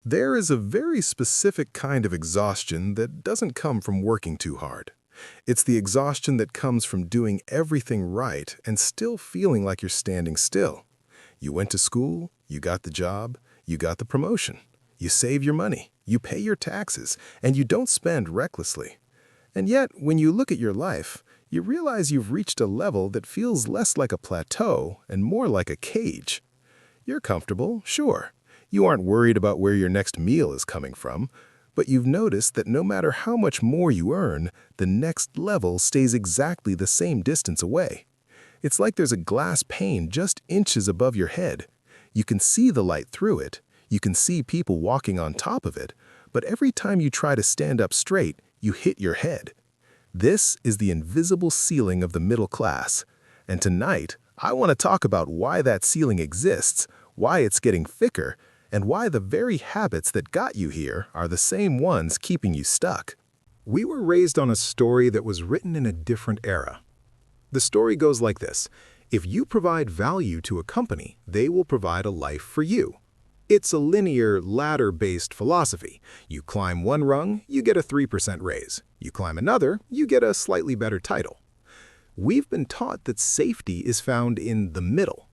There is a very specific kind of exhaustion that doesn't come from working too hard. It's the exhaustion that comes from doing everything right and still feeling like you're standing still. You went to school, you got the job, you got the promotion. You save your money, you pay your taxes, and you don't spend recklessly. And yet, when you look at your life, you realize you've reached a level that feels less like a plateau and more like a cage. You're comfortable, sure. You aren't worried about where your next meal is coming from, but you've noticed that no matter how much more you earn, the next level stays exactly the same distance away. It's like there's a glass pane just inches above your head. You can see the light through it, you can see people walking on top of it, but every time you try to stand up straight, you hit your head. This is the invisible ceiling of the middle class. And tonight, I want to talk about why that ceiling exists, why it's getting thicker, and why the very habits that got you here are the same ones keeping you stuck. We were raised on a story that was written in a different era. The story goes like this: if you provide value to a company, they will provide a life for you. It's a linear, ladder-based philosophy. You climb one rung, you get a 3% raise. You climb another, you get a slightly better title. We've been taught that safety is found in the middle.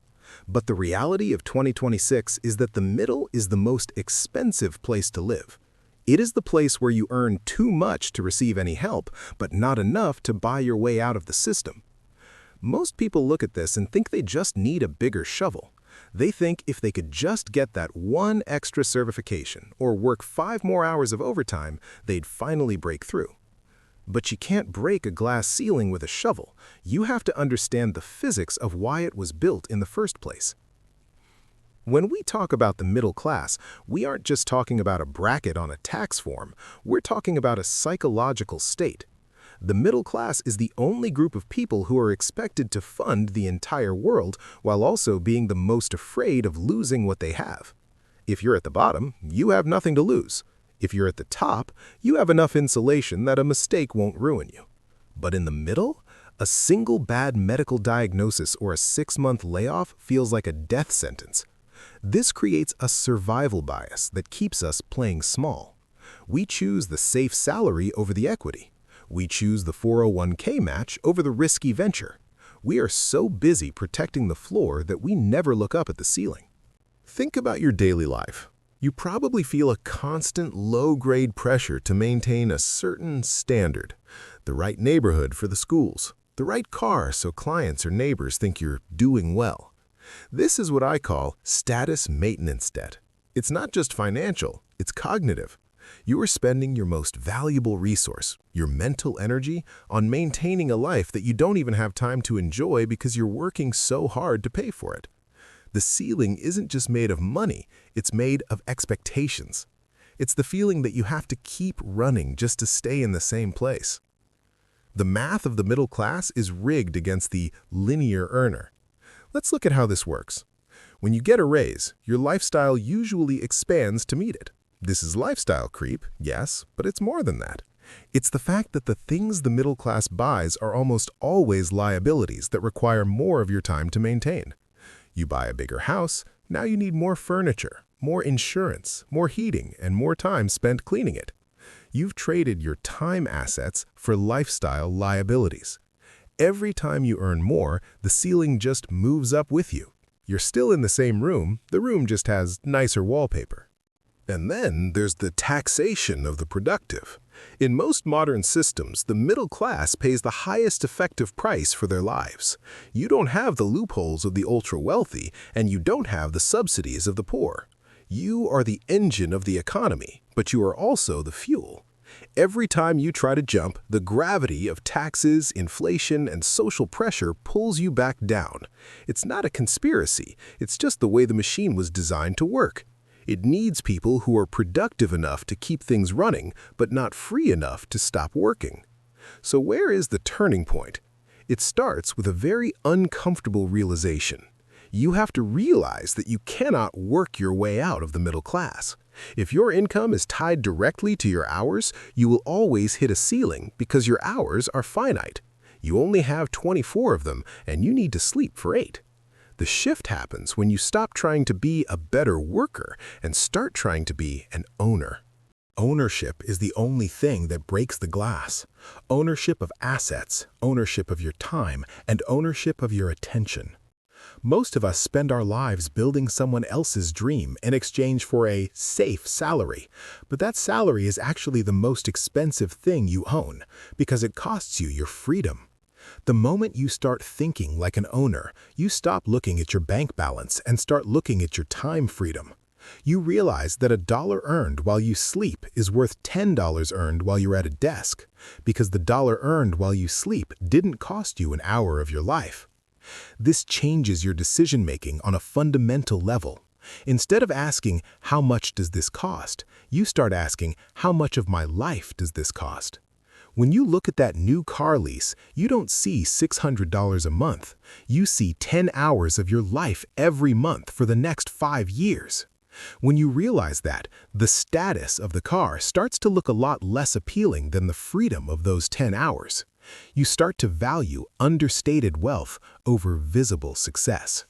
But the reality of 2026 is that the middle is the most expensive place to live. It is the place where you earn too much to receive any help, but not enough to buy your way out of the system. Most people look at this and think they just need a bigger shovel. They think if they could just get that one extra certification or work 5 more hours of overtime, they'd finally break through. But you can't break a glass ceiling with a shovel. You have to understand the physics of why it was built in the first place. When we talk about the middle class, we aren't just talking about a bracket on a tax form. We're talking about a psychological state. The middle class is the only group of people who are expected to fund the entire world while also being the most afraid of losing what they have. If you're at the bottom, you have nothing to lose. If you're at the top, you have enough insulation that a mistake won't ruin you. But in the middle, a single bad medical diagnosis or a 6-month layoff feels like a death sentence. This creates a survival bias that keeps us playing small. We choose the safe salary over the equity. We choose the 401k match over the risky venture. We are so busy protecting the floor that we never look up at the ceiling. Think about your daily life. You probably feel a constant low-grade pressure to maintain a certain standard, the right neighborhood for the schools, the right car so clients or neighbors think you're doing well. This is what I call status maintenance debt. It's not just financial, it's cognitive. You are spending your most valuable resource, your mental energy, on maintaining a life that you don't even have time to enjoy because you're working so hard to pay for it. The ceiling isn't just made of money, it's made of expectations. It's the feeling that you have to keep running just to stay in the same place. The math of the middle class is rigged against the linear earner. Let's look at how this works. When you get a raise, your lifestyle usually expands to meet it. This is lifestyle creep, yes, but it's more than that. It's the fact that the things the middle class buys are almost always liabilities that require more of your time to maintain. You buy a bigger house, now you need more furniture, more insurance, more heating, and more time spent cleaning it. You've traded your time assets for lifestyle liabilities. Every time you earn more, the ceiling just moves up with you. You're still in the same room, the room just has nicer wallpaper. And then there's the taxation of the productive. In most modern systems, the middle class pays the highest effective price for their lives. You don't have the loopholes of the ultra-wealthy, and you don't have the subsidies of the poor. You are the engine of the economy, but you are also the fuel. Every time you try to jump, the gravity of taxes, inflation, and social pressure pulls you back down. It's not a conspiracy, it's just the way the machine was designed to work. It needs people who are productive enough to keep things running, but not free enough to stop working. So where is the turning point? It starts with a very uncomfortable realization. You have to realize that you cannot work your way out of the middle class. If your income is tied directly to your hours, you will always hit a ceiling because your hours are finite. You only have 24 of them, and you need to sleep for 8. The shift happens when you stop trying to be a better worker and start trying to be an owner. Ownership is the only thing that breaks the glass. Ownership of assets, ownership of your time, and ownership of your attention. Most of us spend our lives building someone else's dream in exchange for a safe salary, but that salary is actually the most expensive thing you own because it costs you your freedom. The moment you start thinking like an owner, you stop looking at your bank balance and start looking at your time freedom. You realize that $1 earned while you sleep is worth $10 earned while you're at a desk, because the dollar earned while you sleep didn't cost you an hour of your life. This changes your decision-making on a fundamental level. Instead of asking, how much does this cost, you start asking, how much of my life does this cost? When you look at that new car lease, you don't see $600 a month. You see 10 hours of your life every month for the next 5 years. When you realize that, the status of the car starts to look a lot less appealing than the freedom of those 10 hours. You start to value understated wealth over visible success.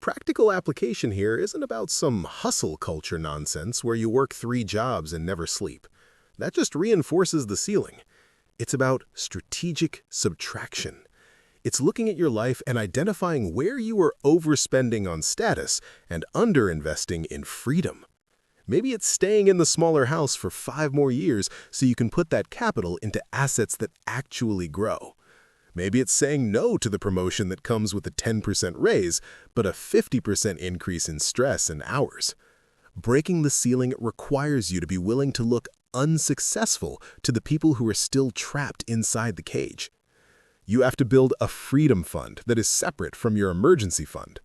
Practical application here isn't about some hustle culture nonsense where you work 3 jobs and never sleep. That just reinforces the ceiling. It's about strategic subtraction. It's looking at your life and identifying where you are overspending on status and underinvesting in freedom. Maybe it's staying in the smaller house for 5 more years so you can put that capital into assets that actually grow. Maybe it's saying no to the promotion that comes with a 10% raise, but a 50% increase in stress and hours. Breaking the ceiling requires you to be willing to look unsuccessful to the people who are still trapped inside the cage. You have to build a freedom fund that is separate from your emergency fund.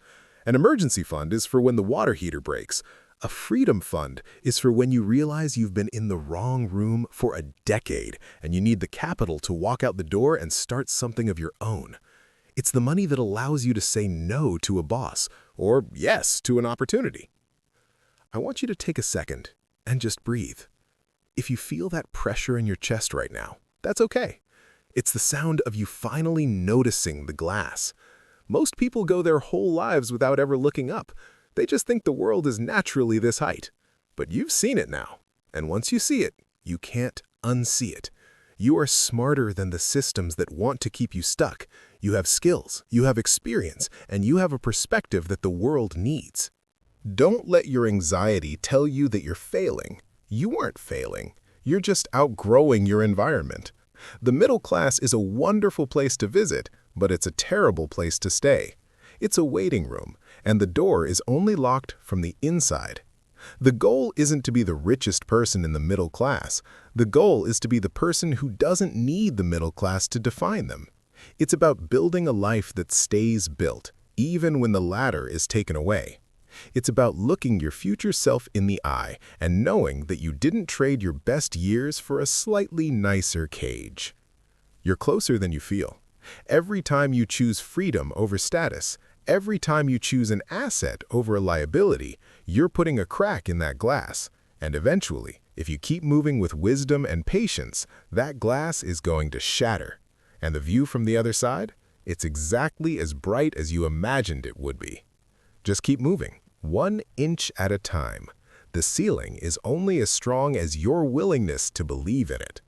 An emergency fund is for when the water heater breaks. A freedom fund is for when you realize you've been in the wrong room for a decade and you need the capital to walk out the door and start something of your own. It's the money that allows you to say no to a boss or yes to an opportunity. I want you to take a second and just breathe. If you feel that pressure in your chest right now, that's okay. It's the sound of you finally noticing the glass. Most people go their whole lives without ever looking up. They just think the world is naturally this height. But you've seen it now. And once you see it, you can't unsee it. You are smarter than the systems that want to keep you stuck. You have skills, you have experience, and you have a perspective that the world needs. Don't let your anxiety tell you that you're failing. You aren't failing. You're just outgrowing your environment. The middle class is a wonderful place to visit, but it's a terrible place to stay. It's a waiting room, and the door is only locked from the inside. The goal isn't to be the richest person in the middle class. The goal is to be the person who doesn't need the middle class to define them. It's about building a life that stays built, even when the ladder is taken away. It's about looking your future self in the eye and knowing that you didn't trade your best years for a slightly nicer cage. You're closer than you feel. Every time you choose freedom over status, every time you choose an asset over a liability, you're putting a crack in that glass. And eventually, if you keep moving with wisdom and patience, that glass is going to shatter. And the view from the other side? It's exactly as bright as you imagined it would be. Just keep moving. 1 inch at a time. The ceiling is only as strong as your willingness to believe in it.